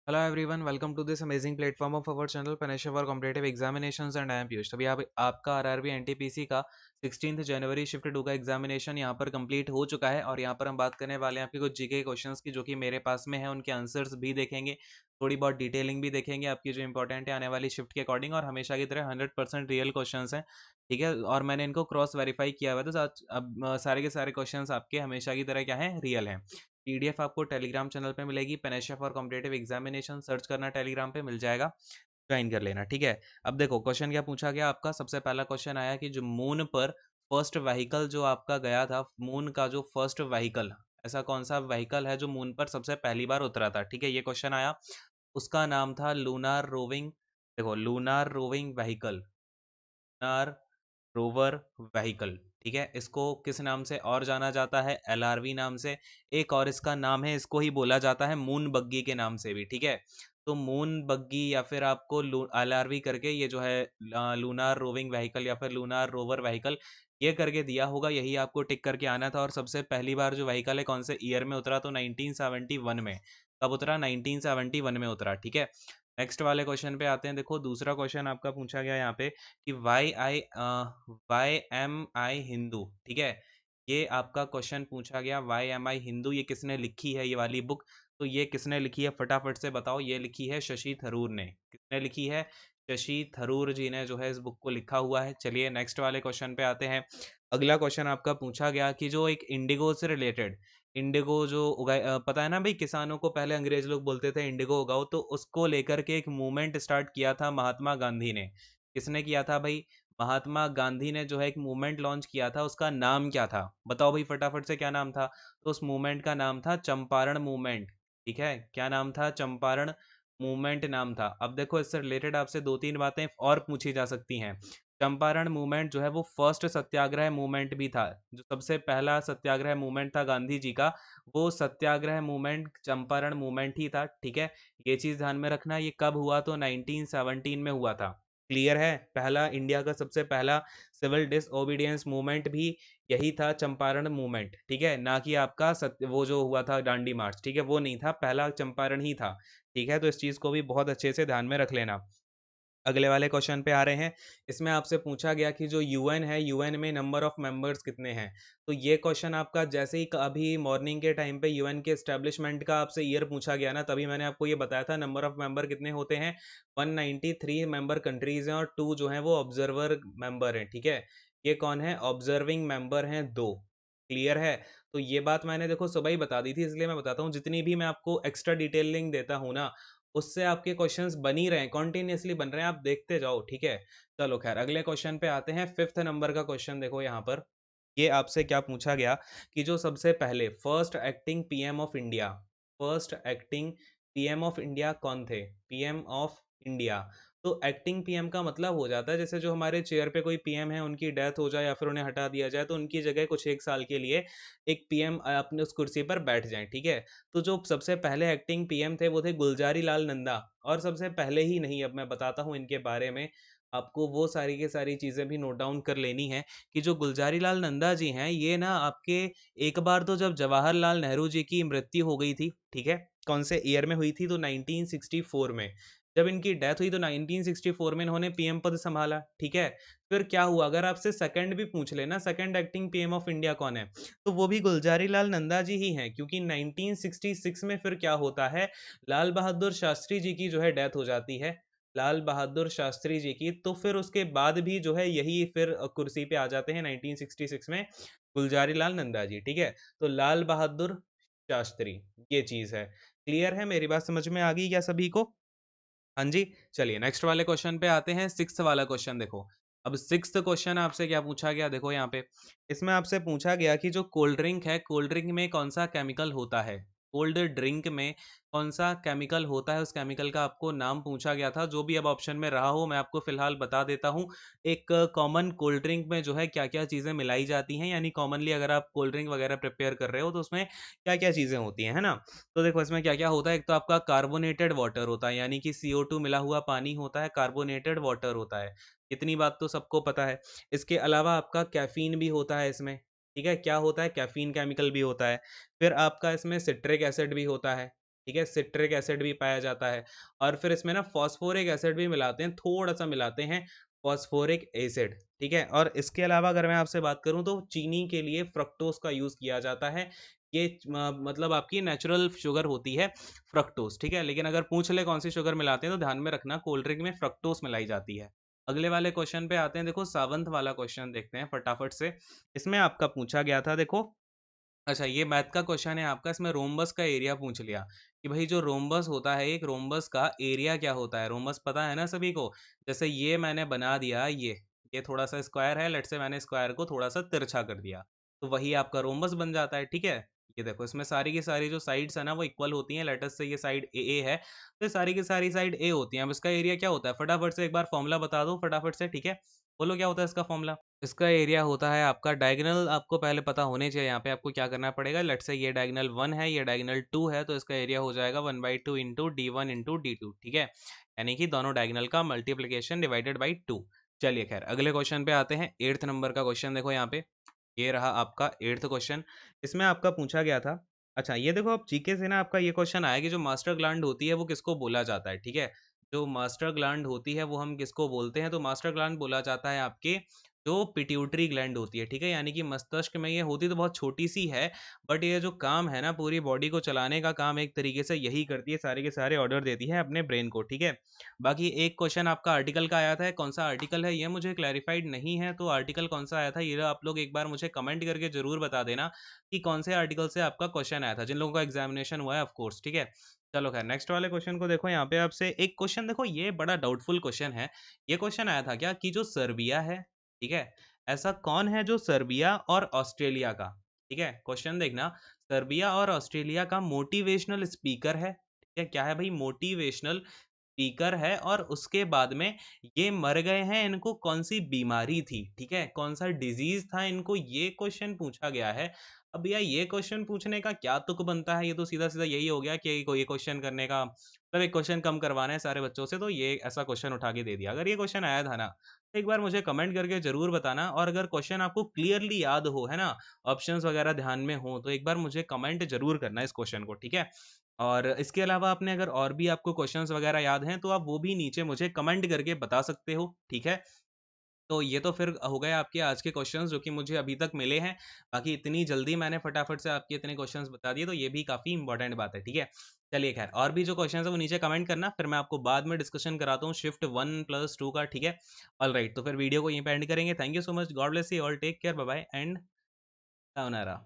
Hello everyone, welcome to this amazing platform of our channel Panacea for competitive examinations and I am Piyush. अभी आपका RRB NTPC का 16 जनवरी shift 2 का examination यहाँ पर complete हो चुका है और यहाँ पर हम बात करने वाले हैं आपके कुछ जीके क्वेश्चंस की, जो कि मेरे पास में है। उनके आंसर्स भी देखेंगे, थोड़ी बहुत डिटेलिंग भी देखेंगे आपकी जो इंपॉर्टेंट है आने वाली शिफ्ट के अकॉर्डिंग, और हमेशा की तरह 100% रियल क्वेश्चन है। ठीक है, और मैंने इनको क्रॉस वेरीफाई किया हुआ है, तो अब सारे के सारे क्वेश्चन आपके हमेशा की तरह क्या है, रियल है। पीडीएफ आपको टेलीग्राम चैनल पे मिलेगी, Panacea for competitive examination search करना, टेलीग्राम पे मिल जाएगा, ज्वाइन कर लेना। ठीक है, अब देखो क्वेश्चन क्या पूछा गया आपका। सबसे पहला क्वेश्चन आया कि जो मून पर फर्स्ट व्हीकल जो आपका गया था, मून का जो फर्स्ट व्हीकल, ऐसा कौन सा व्हीकल है जो मून पर सबसे पहली बार उतरा था। ठीक है, ये क्वेश्चन आया। उसका नाम था लूनार रोविंग, देखो lunar roving vehicle, lunar rover vehicle. ठीक है, इसको किस नाम से और जाना जाता है, एलआरवी नाम से। एक और इसका नाम है, इसको ही बोला जाता है मून बग्गी के नाम से भी। ठीक है, तो मून बग्गी या फिर आपको एलआरवी करके ये जो है लूनार रोविंग व्हीकल या फिर लूनार रोवर व्हीकल, ये करके दिया होगा, यही आपको टिक करके आना था। और सबसे पहली बार जो व्हीकल है कौन से ईयर में उतरा, तो 1971 में। कब उतरा, 1971 में उतरा। ठीक है, नेक्स्ट वाले क्वेश्चन पे आते हैं। देखो दूसरा क्वेश्चन आपका पूछा गया यहाँ पे कि वाई एम आई हिंदू। ठीक है, ये आपका क्वेश्चन पूछा गया, वाई एम आई हिंदू, ये किसने लिखी है ये वाली बुक। तो ये किसने लिखी है फटाफट से बताओ। ये लिखी है शशि थरूर ने। किसने लिखी है, शशि थरूर जी ने जो है इस बुक को लिखा हुआ है। चलिए नेक्स्ट वाले क्वेश्चन पे आते हैं। अगला क्वेश्चन आपका पूछा गया कि जो एक इंडिगो से रिलेटेड, इंडिगो जो पता है ना भाई, किसानों को पहले अंग्रेज लोग बोलते थे इंडिगो उगाओ, तो उसको लेकर के एक मूवमेंट स्टार्ट किया था महात्मा गांधी ने। किसने किया था भाई, महात्मा गांधी ने जो है एक मूवमेंट लॉन्च किया था। उसका नाम क्या था, बताओ भाई फटाफट से, क्या नाम था। तो उस मूवमेंट का नाम था चंपारण मूवमेंट। ठीक है, क्या नाम था, चंपारण मूवमेंट नाम था। अब देखो इससे रिलेटेड आपसे दो तीन बातें और पूछी जा सकती हैं। चंपारण मूवमेंट जो है वो फर्स्ट सत्याग्रह मूवमेंट भी था। जो सबसे पहला सत्याग्रह मूवमेंट था गांधी जी का, वो सत्याग्रह मूवमेंट चंपारण मूवमेंट ही था। ठीक है, ये चीज ध्यान में रखना। ये कब हुआ, तो 1917 में हुआ था। क्लियर है, पहला इंडिया का सबसे पहला सिविल डिसओबीडियंस मूवमेंट भी यही था, चंपारण मूवमेंट। ठीक है, ना कि आपका सत्य वो जो हुआ था डांडी मार्च, ठीक है, वो नहीं था, पहला चंपारण ही था। ठीक है, तो इस चीज को भी बहुत अच्छे से ध्यान में रख लेना। अगले वाले क्वेश्चन पे आ रहे हैं। इसमें आपसे पूछा गया कि जो यूएन है, यूएन में नंबर ऑफ मेंबर्स कितने हैं। तो ये क्वेश्चन आपका जैसे ही अभी मॉर्निंग के टाइम पे यूएन के एस्टेब्लिशमेंट का आपसे ईयर पूछा गया ना, तभी मैंने आपको ये बताया था नंबर ऑफ मेंबर कितने होते हैं। 193 मेंबर कंट्रीज हैं और 2 जो हैं वो ऑब्जर्वर मेंबर हैं। ठीक है, ये कौन है, ऑब्जर्विंग मेंबर हैं 2। क्लियर है, तो ये बात मैंने देखो सुबह ही बता दी थी, इसलिए मैं बताता हूँ। जितनी भी मैं आपको एक्स्ट्रा डिटेलिंग देता हूँ ना, उससे आपके क्वेश्चंस बन ही रहे हैं, कॉन्टिन्यूसली बन रहे हैं, आप देखते जाओ। ठीक है, चलो खैर अगले क्वेश्चन पे आते हैं। फिफ्थ नंबर का क्वेश्चन देखो यहाँ पर। ये आपसे क्या पूछा गया कि जो सबसे पहले first acting PM of India, first acting PM of India कौन थे, पीएम ऑफ इंडिया। तो एक्टिंग पीएम का मतलब हो जाता है जैसे जो हमारे चेयर पे कोई पीएम है, उनकी डेथ हो जाए या फिर उन्हें हटा दिया जाए, तो उनकी जगह कुछ एक साल के लिए एक पीएम अपने उस कुर्सी पर बैठ जाए। ठीक है, तो जो सबसे पहले एक्टिंग पीएम थे वो थे गुलजारी लाल नंदा। और सबसे पहले ही नहीं, अब मैं बताता हूँ इनके बारे में, आपको वो सारी की सारी चीज़ें भी नोट डाउन कर लेनी है कि जो गुलजारी लाल नंदा जी हैं, ये ना आपके एक बार तो जब जवाहरलाल नेहरू जी की मृत्यु हो गई थी, ठीक है, कौन से ईयर में हुई थी, तो 1964 में। जब इनकी डेथ हुई तो 1964 में इन्होंने पीएम पद संभाला। ठीक है, फिर क्या हुआ, अगर आपसे सेकंड भी पूछ लेना, second acting PM of India कौन है, तो वो भी गुलजारी लाल नंदा जी ही हैं। क्योंकि 1966 में फिर क्या होता है, लाल बहादुर शास्त्री जी की जो है डेथ हो जाती है, लाल बहादुर शास्त्री जी की। तो फिर उसके बाद भी जो है यही फिर कुर्सी पे आ जाते हैं 1966 में गुलजारी लाल नंदा जी। ठीक है, तो लाल बहादुर शास्त्री, ये चीज है। क्लियर है, मेरी बात समझ में आ गई क्या सभी को। हाँ जी, चलिए नेक्स्ट वाले क्वेश्चन पे आते हैं। सिक्स्थ वाला क्वेश्चन देखो। अब सिक्स्थ क्वेश्चन आपसे क्या पूछा गया, देखो यहाँ पे। इसमें आपसे पूछा गया कि जो कोल्ड ड्रिंक है, कोल्ड ड्रिंक में कौन सा केमिकल होता है, कोल्ड ड्रिंक में कौन सा केमिकल होता है, उस केमिकल का आपको नाम पूछा गया था। जो भी अब ऑप्शन में रहा हो मैं आपको फिलहाल बता देता हूँ। एक कॉमन कोल्ड ड्रिंक में जो है क्या क्या चीज़ें मिलाई जाती हैं, यानी कॉमनली अगर आप कोल्ड ड्रिंक वगैरह प्रिपेयर कर रहे हो तो उसमें क्या क्या चीज़ें होती हैं, है ना। तो देखो इसमें क्या क्या होता है। एक तो आपका कार्बोनेटेड वाटर होता है, यानी कि CO2 मिला हुआ पानी होता है, कार्बोनेटेड वाटर होता है। इतनी बात तो सबको पता है। इसके अलावा आपका कैफीन भी होता है इसमें। ठीक है, क्या होता है, कैफीन केमिकल भी होता है। फिर आपका इसमें सिट्रिक एसिड भी होता है। ठीक है, सिट्रिक एसिड भी पाया जाता है और फिर इसमें ना फॉस्फोरिक एसिड भी मिलाते हैं, थोड़ा-सा मिलाते हैं फॉस्फोरिक एसिड, ठीक है? और इसके अलावा अगर मैं आपसे बात करूँ तो चीनी के लिए फ्रक्टोज़ का यूज़ किया जाता है। ये मतलब आपकी नेचुरल शुगर होती है फ्रक्टोज़, ठीक है? लेकिन अगर पूछ ले कौन-सी शुगर मिलाते हैं तो ध्यान में रखना कोल्ड ड्रिंक में फ्रक्टोज़ मिलाई जाती है। अगले वाले क्वेश्चन पे आते हैं, देखो 7th वाला क्वेश्चन देखते हैं फटाफट से। इसमें आपका पूछा गया था देखो, अच्छा ये मैथ का क्वेश्चन है आपका, इसमें रोम्बस का एरिया पूछ लिया कि भाई जो रोम्बस होता है एक रोम्बस का एरिया क्या होता है। रोम्बस पता है ना सभी को, जैसे ये मैंने बना दिया, ये थोड़ा सा स्क्वायर है, लेट से मैंने स्क्वायर को थोड़ा सा तिरछा कर दिया तो वही आपका रोम्बस बन जाता है, ठीक है। ये देखो इसमें सारी की सारी जो साइड्स है ना वो इक्वल होती हैं, लेटस से ये साइड ए है तो ये सारी की सारी साइड ए होती हैं। अब इसका एरिया क्या होता है फटाफट से एक बार फॉर्मूला बता दो फटाफट से, ठीक है, बोलो क्या होता है इसका फॉर्मूला। इसका एरिया होता है आपका डायगोनल, आपको पहले पता होने चाहिए, यहाँ पे आपको क्या करना पड़ेगा, लेट्स से ये डायगोनल 1 है, ये डायगोनल 2 है, तो इसका एरिया हो जाएगा 1/2 इंटू D1 इंटू D2, ठीक है, यानी कि दोनों डायगोनल का मल्टीप्लीकेशन डिवाइडेड बाई 2। चलिए खैर अगले क्वेश्चन पे आते हैं, 8th नंबर का क्वेश्चन देखो यहाँ पे, ये रहा आपका 8th क्वेश्चन। इसमें आपका पूछा गया था, अच्छा ये देखो आप जीके से ना आपका ये क्वेश्चन आया कि जो मास्टर ग्लैंड होती है वो किसको बोला जाता है, ठीक है। जो मास्टर ग्लैंड होती है वो हम किसको बोलते हैं, तो मास्टर ग्लैंड बोला जाता है आपके जो पिट्यूटरी ग्लैंड होती है, ठीक है, यानी कि मस्तिष्क में ये होती तो बहुत छोटी सी है, बट ये जो काम है ना पूरी बॉडी को चलाने का काम एक तरीके से यही करती है, सारे के सारे ऑर्डर देती है अपने ब्रेन को, ठीक है। बाकी एक क्वेश्चन आपका आर्टिकल का आया था, कौन सा आर्टिकल है ये मुझे क्लैरिफाइड नहीं है, तो आर्टिकल कौन सा आया था ये आप लोग एक बार मुझे कमेंट करके जरूर बता देना कि कौन से आर्टिकल से आपका क्वेश्चन आया था, जिन लोगों का एग्जामिनेशन हुआ है ऑफ कोर्स, ठीक है। चलो खैर नेक्स्ट वाले क्वेश्चन को देखो, यहाँ पे आपसे एक क्वेश्चन देखो, ये बड़ा डाउटफुल क्वेश्चन है। ये क्वेश्चन आया था क्या कि जो सर्बिया है, ठीक है, ऐसा कौन है जो सर्बिया और ऑस्ट्रेलिया का, ठीक है, क्वेश्चन देखना, सर्बिया और ऑस्ट्रेलिया का मोटिवेशनल स्पीकर है, ठीक है, क्या है भाई, मोटिवेशनल स्पीकर है, और उसके बाद में ये मर गए हैं, इनको कौन सी बीमारी थी, ठीक है, कौन सा डिजीज था इनको, ये क्वेश्चन पूछा गया है। अब भैया ये क्वेश्चन पूछने का क्या तुक बनता है, ये तो सीधा सीधा यही हो गया कि कोई क्वेश्चन करने का मतलब एक क्वेश्चन कम करवाना है सारे बच्चों से, तो ये ऐसा क्वेश्चन उठा के दे दिया। अगर ये क्वेश्चन आया था ना तो एक बार मुझे कमेंट करके जरूर बताना, और अगर क्वेश्चन आपको क्लियरली याद हो, है ना, ऑप्शंस वगैरह ध्यान में हो, तो एक बार मुझे कमेंट जरूर करना इस क्वेश्चन को, ठीक है। और इसके अलावा आपने अगर और भी आपको क्वेश्चंस वगैरह याद हैं तो आप वो भी नीचे मुझे कमेंट करके बता सकते हो, ठीक है। तो ये तो फिर हो गए आपके आज के क्वेश्चंस जो कि मुझे अभी तक मिले हैं। बाकी इतनी जल्दी मैंने फटाफट से आपके इतने क्वेश्चंस बता दिए, तो ये भी काफ़ी इंपॉर्टेंट बात है, ठीक है। चलिए खैर और भी जो क्वेश्चंस है वो नीचे कमेंट करना, फिर मैं आपको बाद में डिस्कशन कराता हूँ शिफ्ट 1+2 का, ठीक है। ऑलराइट, तो फिर वीडियो को यहीं पे एंड करेंगे। Thank you so much, God bless you all, take care, bye bye and sayonara.